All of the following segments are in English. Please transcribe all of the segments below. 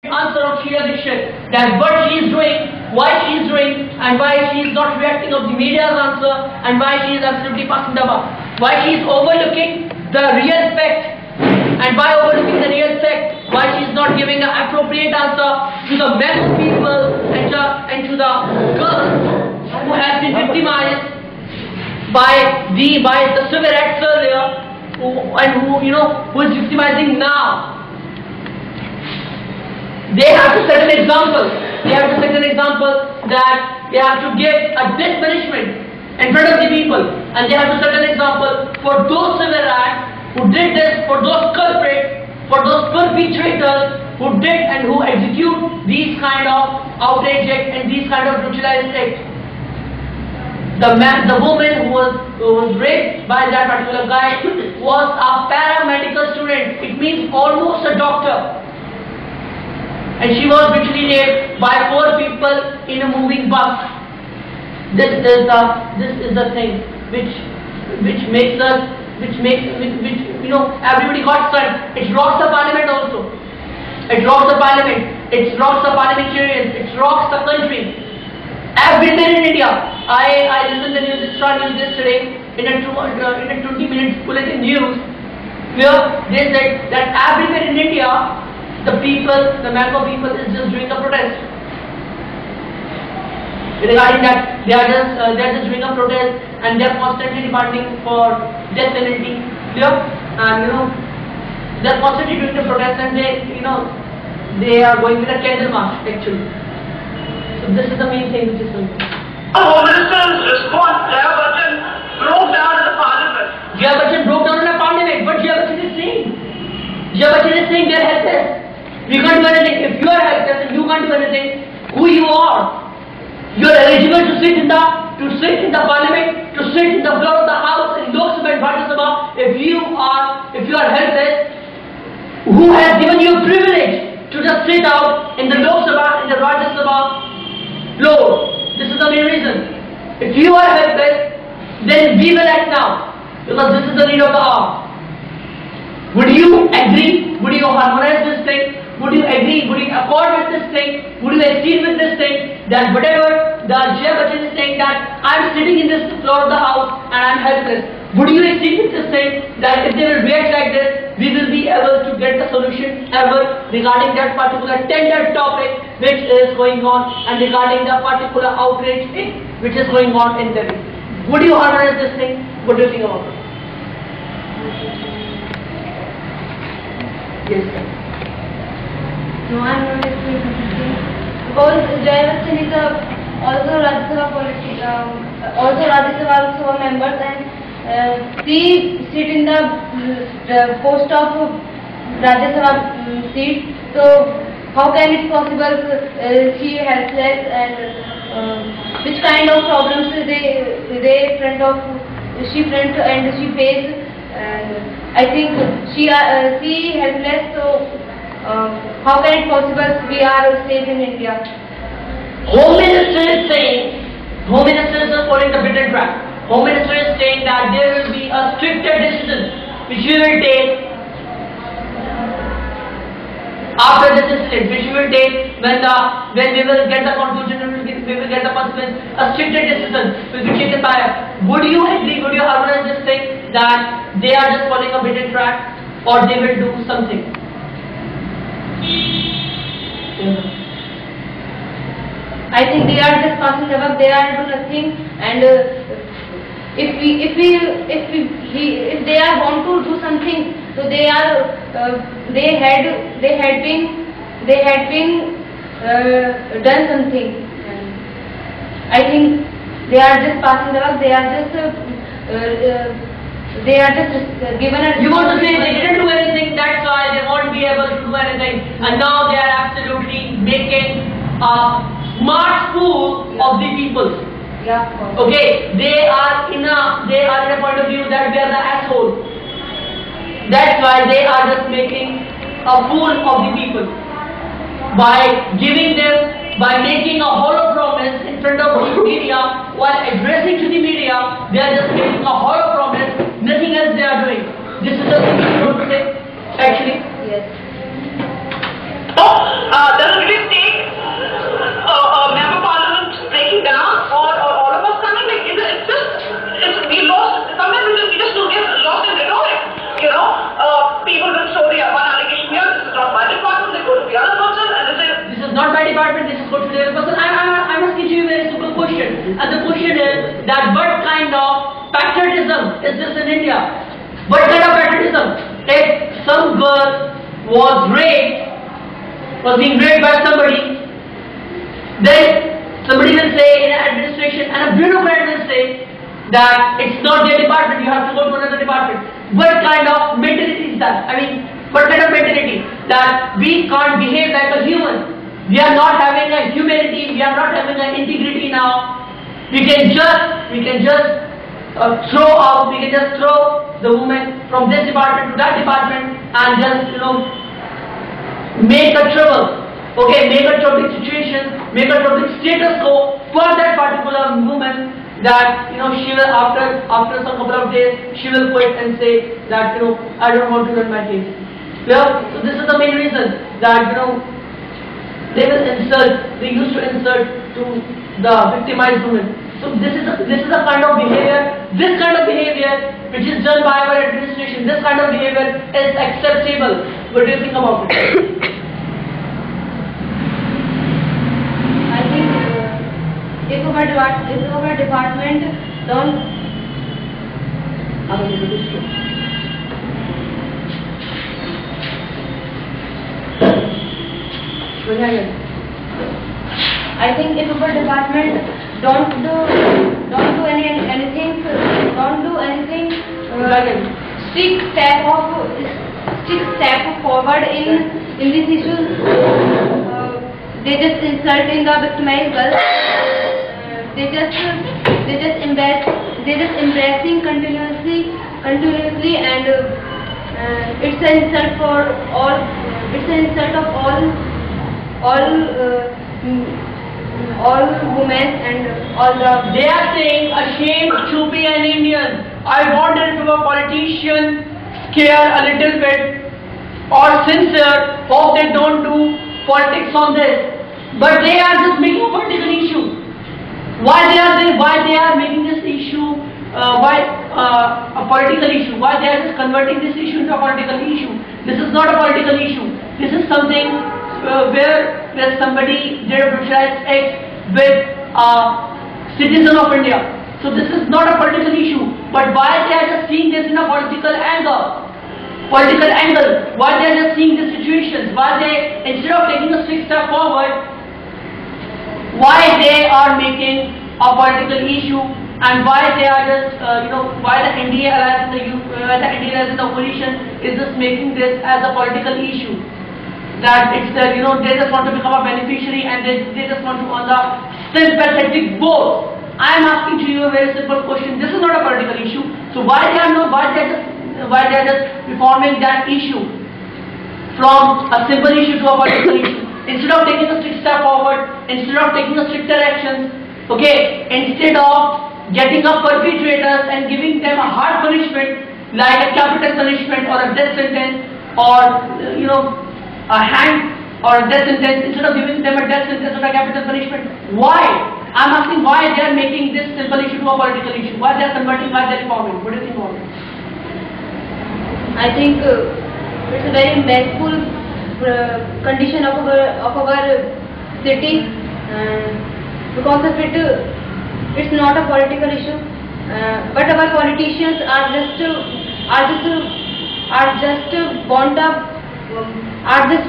answer of Sheila Dixit, that what she is doing, why she is doing, and why she is not reacting of the media's answer, and why she is absolutely passing the buck, why she is overlooking the real fact, and by overlooking the real fact, why she is not giving an appropriate answer to the men people and to the girls who have been victimized by the cigarettes earlier, who is victimizing now. They have to set an example. They have to set an example that they have to give a death punishment in front of the people, and they have to set an example for those civil acts who did this, for those culprits, for those perpetrators who did and who execute these kind of outrageous and these kind of brutalized acts. The woman who was raped by that particular guy was a paramedical student. It means almost a doctor. And she was brutally raped by 4 people in a moving bus. This is the thing which makes everybody got stunned. It rocks the parliament also. It rocks the parliament. It rocks the parliamentarians. It rocks the country. Everywhere in India. I listened to the news, Ntrh news yesterday in a 20 minutes bulletin news, where they said that everywhere in India, the Mango people is just doing a protest. Regarding that, they are just doing a protest, and they are constantly demanding for death penalty. And they are constantly doing the protest, and they are going with a candle march actually. So this is the main thing which is going on. Home Minister's response, Jaya Bachchan broke down in the parliament. Jaya Bachchan broke down in the parliament. What Jaya Bachchan is saying? Jaya Bachchan is saying they are helpless. We can't do anything. If you are helpless and you can't do anything, who you are? You are eligible to sit in the parliament, to sit in the floor of the house in Lok Sabha and Rajya Sabha. If you are helpless, who has given you a privilege to just sit out in the Lok Sabha, in the Rajya Sabha floor? This is the main reason. If you are helpless, then we will act now, because this is the need of the hour. Would you agree? Would you harmonize this thing? Would you agree? Would you accord with this thing? Would you accede with this thing? That whatever the Jaya Bachchan is saying, that I am sitting in this floor of the house and I am helpless. Would you accede with this thing? That if they will react like this, we will be able to get the solution ever regarding that particular tender topic which is going on, and regarding the particular outrage thing which is going on in Delhi. Would you harmonize this thing? What do you think about it? Yes, sir. No, I'm not agreeing with this, because Jaya Bachchan is also Rajya Sabha members, and she sit in the post of Rajya Sabha seat. So how can it possible she helpless, and which kind of problems she face? And I think she helpless. So. How can it possible we are safe in India? Home Minister is saying, Home Minister is following the beaten track. Home Minister is saying that there will be a stricter decision which we will take after this incident, which we will take when we will get the conclusion, we will get the consequence. A stricter decision will be taken by us. Would you agree? Would you harmonize this thing that they are just following a beaten track, or they will do something? I think they are just passing the buck. They are doing nothing, and if they are want to do something, so they had been done something. I think they are just passing the buck. They are just given a... You want to say they didn't do anything, that's why they won't be able to do anything, and now they are absolutely making a smart fool of the people. Yeah. Okay, they are in a point of view that we are the assholes. That's why they are just making a fool of the people by making a hollow promise in front of the media. While addressing to the media, they are just making a hollow promise. Nothing else they are doing. This is the thing you want to say, actually. Yes. Oh, clever person. I'm asking you a very simple question. And the question is that what kind of patriotism is this in India? What kind of patriotism? If some girl was being raped by somebody, then somebody will say in an administration and a bureaucrat will say that it's not their department, you have to go to another department. What kind of mentality is that? I mean, what kind of mentality? That we can't behave like a human. We are not having a humanity, we are not having an integrity now. We can just throw the woman from this department to that department and just, make a trouble. Okay, make a troubling situation, make a troubling status quo for that particular woman, that she will after some couple of days she will quit and say that I don't want to run my case. Clear? So this is the main reason that they used to insult to the victimized woman. So this is a kind of behavior. This kind of behavior which is done by our administration, this kind of behavior is acceptable. What do you think about it? If our department don't I think if our department don't do anything strict step forward in these issues, they just insult in the victimized girls. They just embarrassing continuously, and it's an insult for all. It's an insult of all women and all the. They are saying ashamed to be an Indian. I wonder if a politician care a little bit or sincere, hope they don't do politics on this, but they are just making a political issue. Why they are making this issue? A political issue? Why they are just converting this issue into a political issue? This is not a political issue. This is something where somebody did a brutalized act with a citizen of India. So this is not a political issue. But why they are just seeing this in a political angle? Why they are just seeing these situations? Why they, instead of taking a strict step forward, why they are making a political issue, and why they are just, why the NDA alliance and the opposition is just making this as a political issue. That it's they just want to become a beneficiary and they just want to on the sympathetic vote. I am asking to you a very simple question. This is not a political issue. So why they are just reforming that issue from a simple issue to a political issue? Instead of taking a strict step forward, instead of taking a stricter actions, okay, instead of getting up perpetrators and giving them a hard punishment like a capital punishment or a death sentence or a hand or a death sentence, instead of giving them a death sentence or a capital punishment, why? I'm asking why they are making this simple issue to a political issue. Why they are converting, why they are reforming. What do you think about it? I think it's a very embarrassing condition of our city, because of it, it's not a political issue, but our politicians are just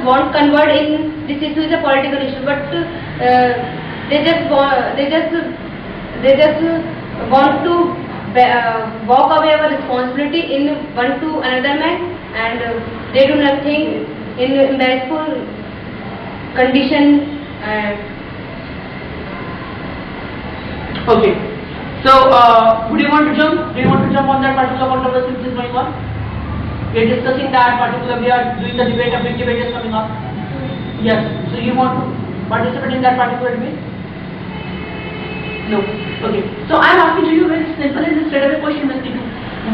want convert in this issue is a political issue, but they just want to walk away our responsibility in one to another man, and they do nothing in embarrassing condition. Okay. So, would you want to jump? Do you want to jump on that particular controversy which is going on? We are discussing that particular. We are doing the debate. A big debate is coming up. Yes. So you want to participate in that particular debate? No. Okay. So I am asking to you very simple and straightaway question, Mr. Tiku.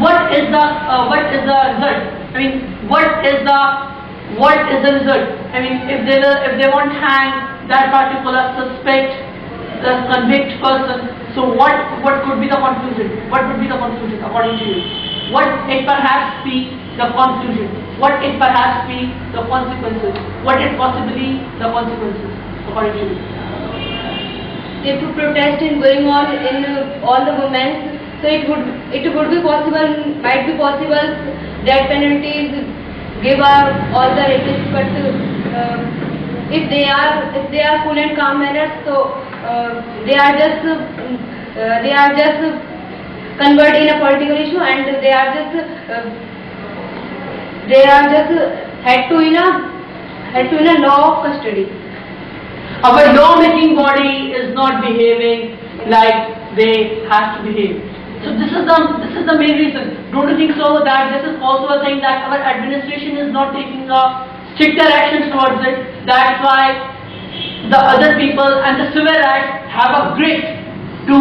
What is the result? I mean, what is the result? I mean, if they won't hang that particular suspect, the convict person, so what could be the conclusion? What would be the conclusion according to you? What it perhaps be the conclusion? What it perhaps be the consequences? What it possibly the consequences according to you? if protest is going on in all the women, so it would be possible, might be possible that penalties give all the rapists, but if they are cool and calm manners, so they are just converted in a political issue, and they are just had to in a law of custody. Our law-making body is not behaving like they have to behave. So this is the main reason. Don't you think so that this is also a thing that our administration is not taking stricter actions towards it? That's why the other people and the civil rights have a grit to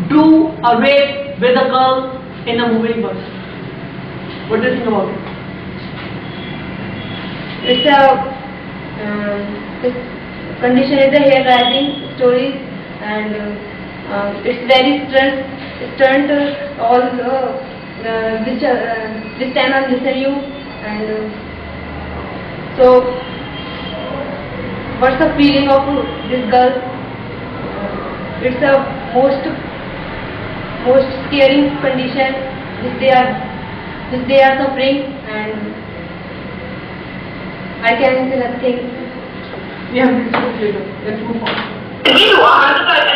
do a rape with a girl in a moving bus. What do you think about it? This condition is a hair rising stories, and it's very stunt all this time I'm listening you, and so what's the feeling of this girl? It's a most scary condition which they are suffering, and I can say nothing. We have to discuss later. Let's move on. And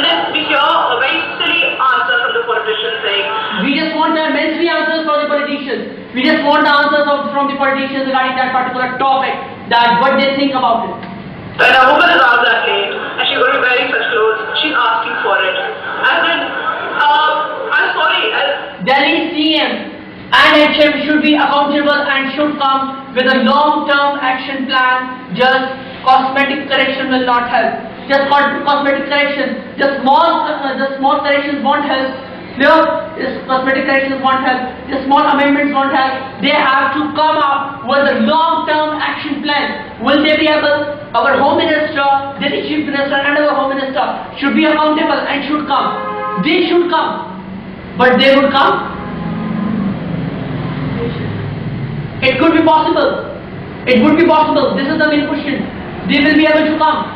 then we hear a very silly answer from the politician saying, we just want mentally answers from the politicians. We just want the answers from the politicians regarding that particular topic, that what they think about it. when a woman is out that late and she's going to be wearing such clothes, she's asking for it. And then, I'm sorry. Delhi CM and HM should be accountable and should come with a long-term action plan. Just cosmetic correction will not help. Just cosmetic correction, the small corrections won't help. Cosmetic corrections won't help. The small amendments won't help. They have to come up with a long-term action plan. Will they be able? Our Home Minister, Deputy Chief Minister, and our Home Minister should be accountable and should come. They should come, but they would come. It could be possible. It would be possible. This is the main question. They will be able to come.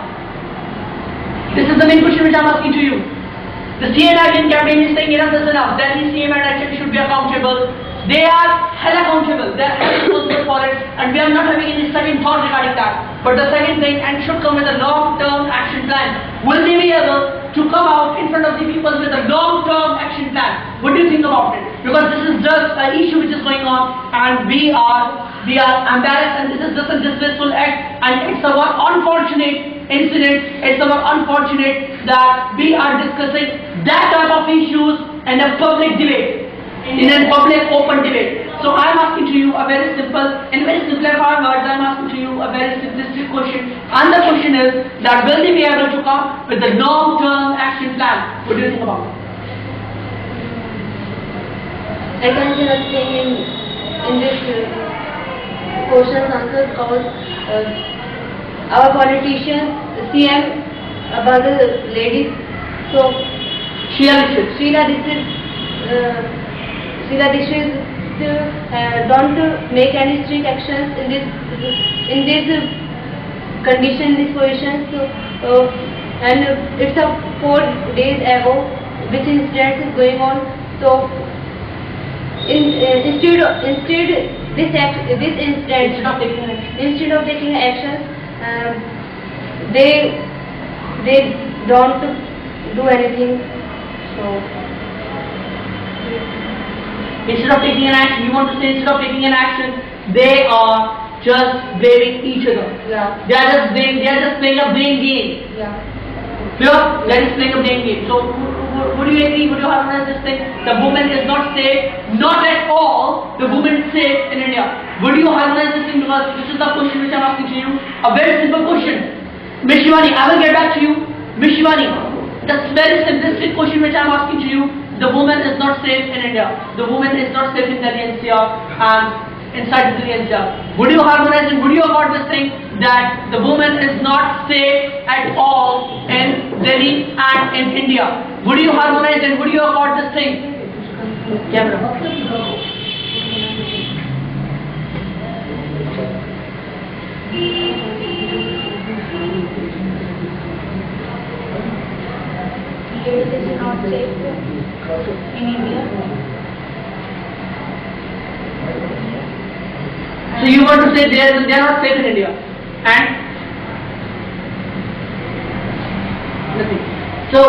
This is the main question which I am asking to you. The CNI campaign is saying enough is enough. Delhi CM and HM should be accountable. They are hell accountable. They are hell responsible for it, and we are not having any second thought regarding that. But the second thing, and should come with a long-term action plan. Will they be able to come out in front of the people with a long-term action plan? What do you think about it? Because this is just an issue which is going on, and we are embarrassed, and this is just a disgraceful act, and it's a unfortunate incident. It's a unfortunate that we are discussing that type of issues in a public debate, in a public open debate. So I am asking to you a very simple, in very simplified words, I am asking to you a very simplistic question, and the question is that will they be able to come with a long-term action plan? What do you think about it? I can say nothing in this question answer, because our politicians, CM, about the ladies, so Sheila Dixit don't make any strict actions in this condition, this position. So and it's a 4 days ago which incident is going on. So instead of taking action, they don't do anything. So instead of taking an action, you want to say instead of taking an action, they are just blaming each other. Yeah. They are just playing a blame game. Yeah. Clear? That is playing a blame game. So would you agree? Would you harmonize this thing? The woman is not safe, not at all. The woman is safe in India. Would you harmonize this thing? Because this is the question which I am asking to you. A very simple question. Ms. Shivani, I will get back to you. Ms. Shivani, that's very simplistic question which I am asking to you. The woman is not safe in India. The woman is not safe in Delhi NCR and inside Delhi NCR. Would you harmonize and would you accord this thing that the woman is not safe at all in Delhi and in India? Would you harmonize and would you accord this thing? Camera. not safe in India. So you want to say they are not safe in India, and nothing. So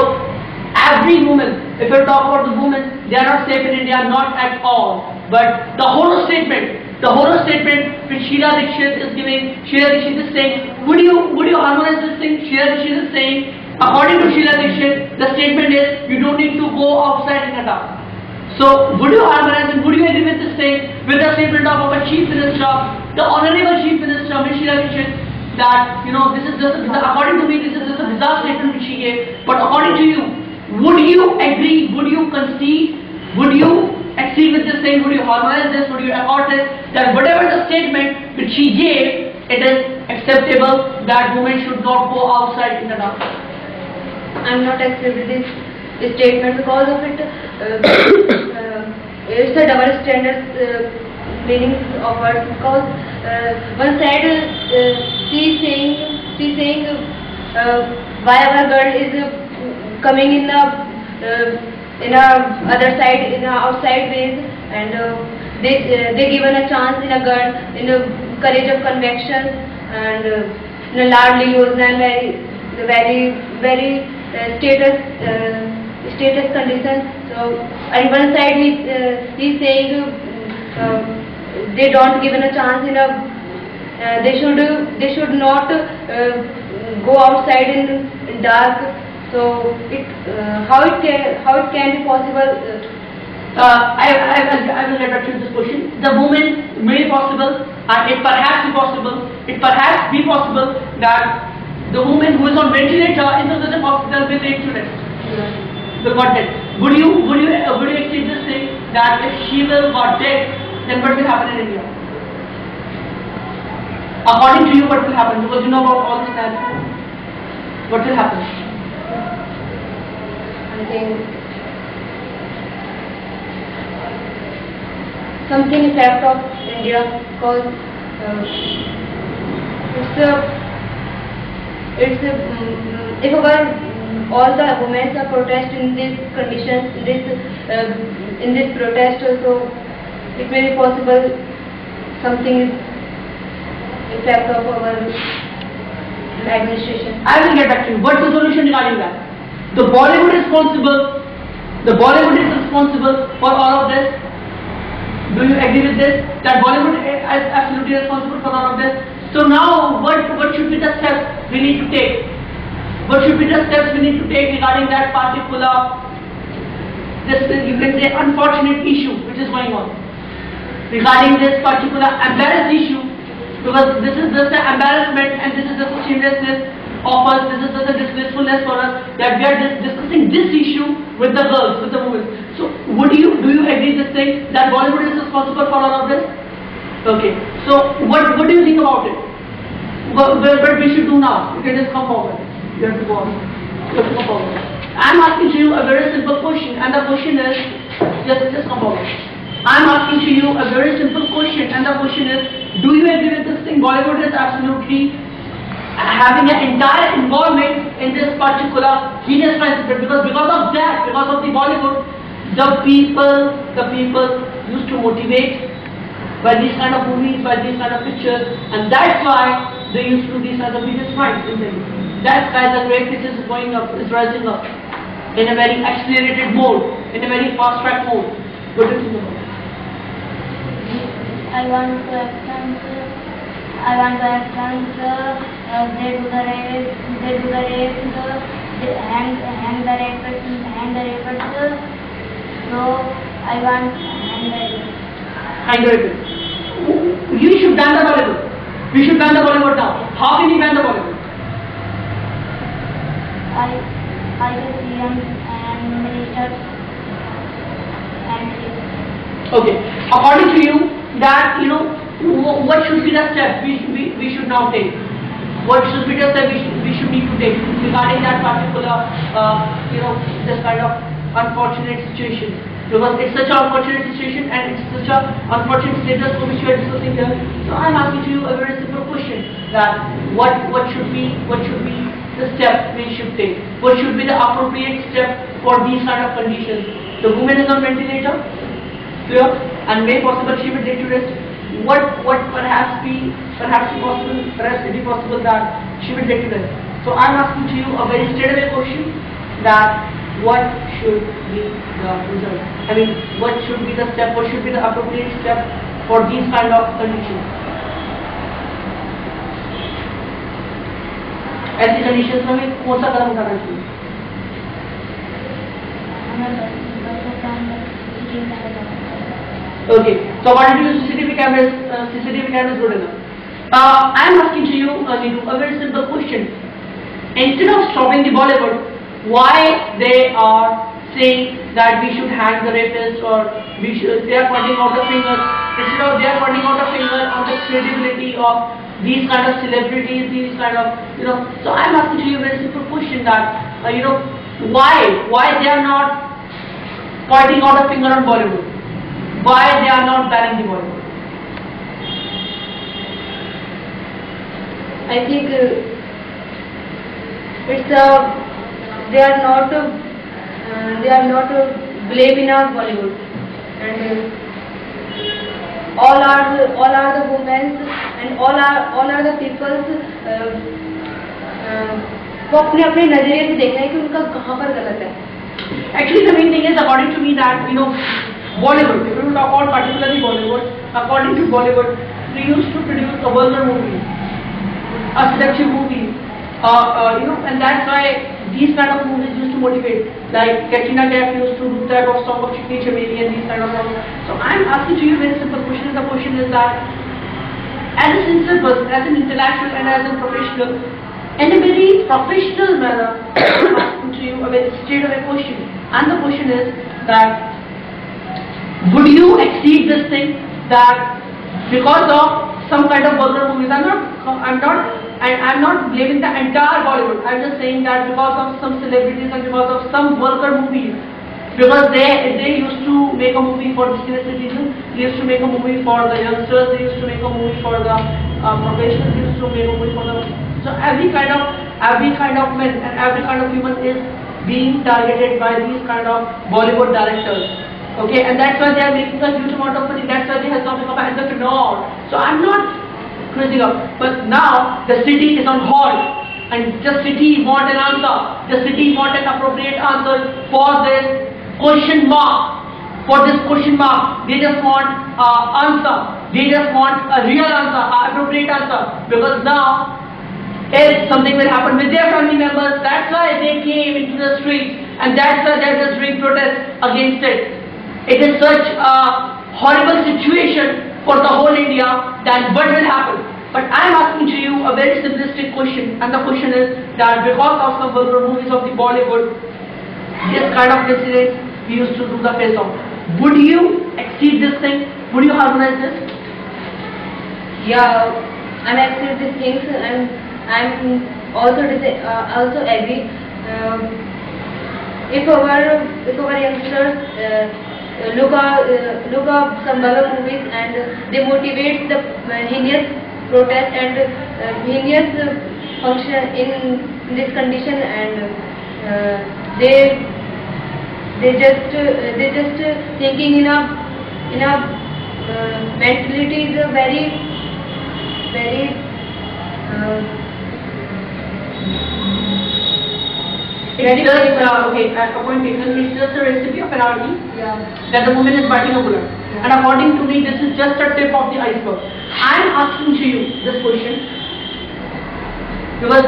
every woman, if I talk about the women, they are not safe in India, not at all. But the whole statement which Sheila Dikshit is giving, Sheila Dikshit is saying, would you harmonize this thing? Sheila Dikshit is saying, according to Sheila Dikshit, the statement is you don't need to go outside in the dark. So would you harmonize and would you agree with this thing, with the statement of our Chief Minister, the Honorable Chief Minister, Ms. Sheila Dikshit, that this is just according to me this is just a bizarre statement which she gave. But according to you, would you agree? Would you concede? Would you accede with this thing? Would you harmonize this? Would you accord this? That whatever the statement which she gave, it is acceptable that women should not go outside in the dark. I am not accepting this statement because of it. It's a double standard meaning of words. Because one side she is saying why our girl is coming in a other side, in a outside ways, and they given a chance in a girl in a courage of conviction and in a largely yojana and very status conditions. So on one side he's saying they don't given a chance in a they should not go outside in dark. So how it can be possible? I will get back to this question. The woman may be possible, and it perhaps be possible that the woman who is on ventilator in the hospital will take to rest. The got dead. Would you accept this thing that if she will got dead, then what will happen in India? According to you, what will happen? Because you know about all this time. What will happen? I think something effect of India, because if all the women are protest in these conditions, in this protest, so it may be possible something is effect of our administration. I will get back to you. What's the solution regarding that? The Bollywood is responsible for all of this. Do you agree with this? That Bollywood is absolutely responsible for all of this. So now, what should be the steps we need to take? What should be the steps we need to take regarding that particular, you can say, unfortunate issue which is going on? Regarding this particular embarrassed issue, because this is just an embarrassment and this is just a shamelessness of us, this is just a disgracefulness for us that we are discussing this issue with the girls, with the women. So do you agree this thing that Bollywood is responsible for all of this? Okay. So what do you think about it? What we should do now? You can just come forward. You have to go on. You have to come forward. I am asking to you a very simple question, and the question is just come forward. I am asking to you a very simple question, and the question is, do you agree with this thing? Bollywood is absolutely having an entire involvement in this particular heinous crime, because of that, because of the Bollywood, the people used to motivate by these kind of movies, by these kind of pictures, and that's why they used to do these kind of heinous crimes. That's why the rate which is going up, is rising up in a very accelerated mode, in a very fast track mode. What do you think about it? I want to explain. They do the rape, they hang the rapists. So I want hang the rapists. You should ban the Bollywood. We should ban the Bollywood now. How can you ban the Bollywood? I will CM and ministers and okay. According to you, that what should be the steps we should now take? What should be the steps we should need to take regarding that particular this kind of unfortunate situation? Because it's such an unfortunate situation and it's such an unfortunate status for which we are discussing here. So I'm asking to you a very simple question: that what should be the steps we should say? What should be the appropriate step for these kind of conditions? The woman is on ventilator, clear, and may possible she will take to rest. What perhaps be possible that she will take to rest. So I'm asking to you a very straightaway question, that what should be the result? I mean, what should be the step? What should be the appropriate step for these kind of conditions? ऐसी conditions में हमें कौन सा कदम उठाना चाहिए? Okay, so according to CCTV cameras, good enough. I am asking to you, Neetu, a very simple question. Instead of stopping the Bollywood, why they are saying that we should hang the rapist, or they are pointing out the fingers, instead of they are pointing out a finger on the credibility of these kind of celebrities, these kind of, so I am asking to you a very simple question, that, why they are not pointing out a finger on Bollywood? Why they are not banning the Bollywood? I think they are not believing in Bollywood, and all are the women and all are the people को अपने अपने नजरिए से देखना है कि उनका कहाँ पर गलत है. Actually, the main thing is, according to me, that Bollywood, if we talk about particularly Bollywood, according to Bollywood, they used to produce a vulgar movie, a seductive movie, and that's why these kind of movies used to motivate. Like Katrina Kaif used to do that of Song of Chikni Chameli and these kind of songs. So I'm asking to you a very simple question. The question is that, as a sincere person, as an intellectual and as a professional, in a very professional manner, I'm asking to you a very straightaway question. And the question is that, would you exceed this thing, that because of some kind of vulgar movies, I'm not blaming the entire Bollywood. I'm just saying that because of some celebrities and because of some vulgar movies, because they used to make a movie for the senior citizens, they used to make a movie for the youngsters, they used to make a movie for the professionals, they used to make a movie for the, so every kind of men and every kind of woman is being targeted by these kind of Bollywood directors. Okay, and that's why they are making a huge amount of money. That's why they have become an entrepreneur. So I'm not crazy up, but now the city is on hold, and the city want an answer. The city want an appropriate answer for this question mark. For this question mark, they just want answer. They just want a real answer, an appropriate answer. Because now, if something will happen with their family members, that's why they came into the streets, and that's why there is a street protest against it. It is such a horrible situation for the whole India, that what will happen? But I am asking to you a very simplistic question, and the question is that because of some vulgar movies of the Bollywood, this kind of incidents we used to do the face off. Would you exceed this thing? Would you harmonize this? Yeah, I'm exceed these things, and I'm also agree. If our youngsters look up some vulgar movies, and they motivate the heinous protest and heinous function in this condition, and they just thinking in a mentality is a very it's just okay. At a point taken, it's just a recipe of anarchy. Yeah. That the woman is biting a bullet. Yeah. And according to me, this is just a tip of the iceberg. I am asking to you this question because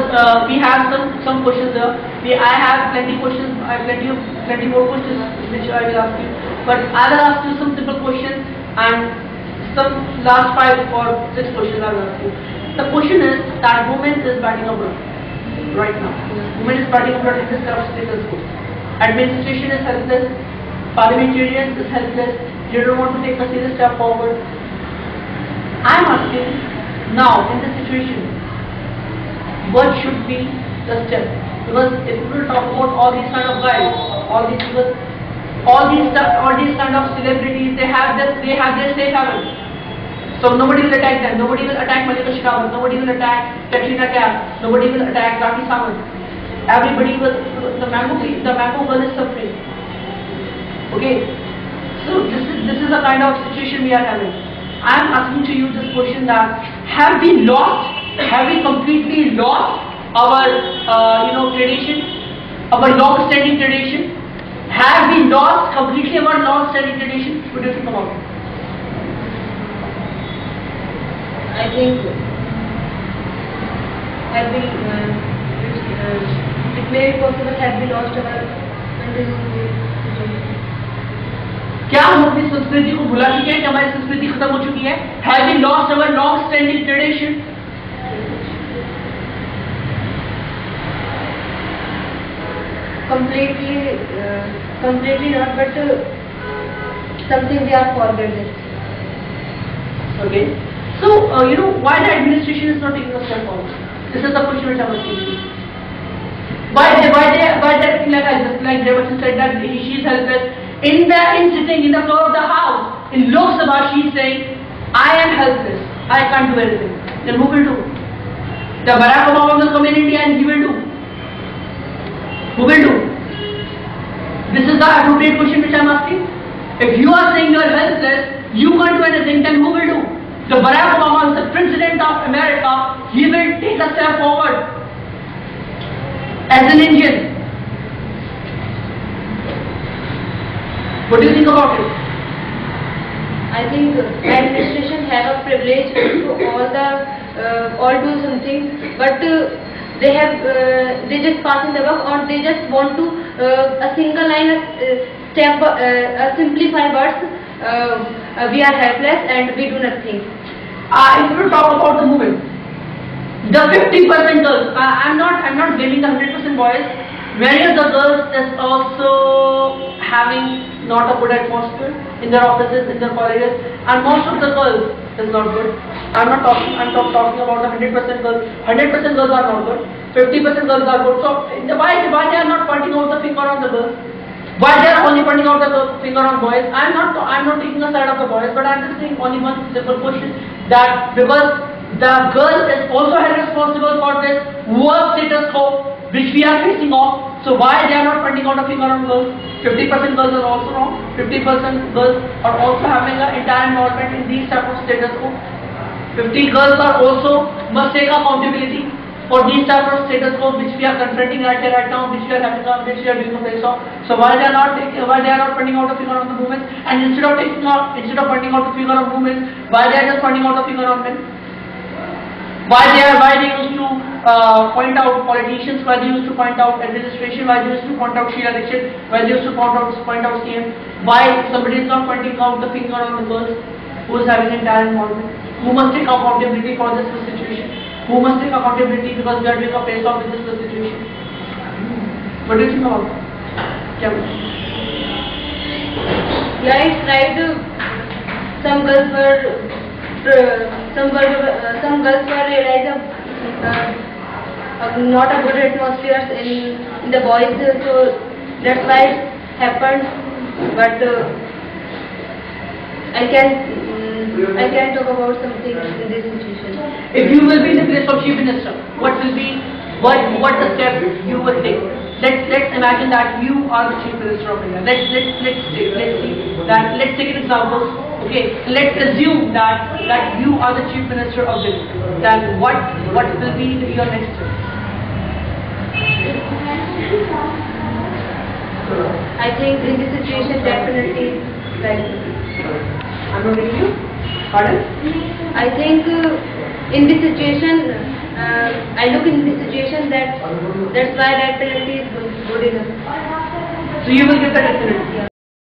we have some questions there. I have plenty questions. I have plenty more questions which I will ask you. But I will ask you some simple questions, and some last 5 or 6 questions I will ask you. The question is that woman is biting a bullet right now. Women is biting a bullet in this kind of status quo. Administration is helpless. Parliamentarians is helpless. They don't want to take a serious step forward. I am asking now in this situation, what should be the step? Because if we will talk about all these kind of guys, all these kind of celebrities, they have their safe haven. So nobody will attack them. Nobody will attack Malika Sherawat. Nobody will attack Katrina Kaif. Nobody will attack Rakhi Sawant. Everybody was, the mango girl is suffering. Okay, so this is the kind of situation we are having. I am asking to you this question that have we completely lost our tradition, our long-standing tradition? Have we lost completely our long-standing tradition? What do you think about it? I think it may be possible have we lost our क्या हम अपनी संस्कृति को भुला चुके हैं? क्या हमारी संस्कृति खत्म हो चुकी है? Have we lost our long-standing tradition? Completely not, but something we are forgetting. Okay. So why the administration is not taking a step forward? This is the question which I was asking. Why they acting like Devachi said that she is helpless. In sitting in the floor of the house in Lok Sabha, she is saying, I am helpless. I can't do anything. Then who will do? The Barack Obama will come in India and he will do. Who will do? This is the appropriate question which I am asking. If you are saying you are helpless, you can't do anything, then who will do? The Barack Obama is the President of America. He will take a step forward as an Indian. What do you think about it? I think administration have a privilege to all do something, but they just pass in the work, or they just want to a single line simplify words. We are helpless and we do nothing. If you talk about the movement, the 50% girls, I'm not blaming the 100% boys. Many of the girls is also having not a good atmosphere in their offices, in their colleges, and most of the girls is not good. I'm talking about the 100% girls. 100% girls are not good. 50% girls are good. So why they are not pointing out the finger on the girls? Why they are only pointing out the finger on boys? I'm not taking a side of the boys, but I'm just saying only one simple question, that because the girl is also held responsible for this work status quo which we are facing off. So why they are not pointing out a finger on girls? 50% girls are also wrong. 50% girls are also having an entire involvement in these type of status quo. 50 girls are also must take accountability for these type of status quo which we are confronting right now, which we are doing a face off. So why they are not pointing out a finger on the women, and instead of pointing out a finger on women, why they are just pointing out a finger on men? Why they used to point out politicians, why they used to point out administration, why they used to point out Sheila Dixit, why they used to point out CM, why somebody is not pointing out the finger on the girls who is having entire involvement? Who must take accountability for this situation? Who must take accountability because we are doing a face off with this situation? What do you think about that? Yeah, it's right. Some girls were realized not a good atmosphere in the boys, so that's why it happened. But I can talk about something in this situation. If you will be in the place of Chief Minister, what the step you will take? Let's imagine that you are the Chief Minister of India. Let's take an example. Okay, let's assume that you are the Chief Minister of India. Then what will be your next step? I think in this situation definitely I'm not getting you. Pardon? I think in this situation, I look in this situation that's why that penalty is good enough. So you will get the death penalty.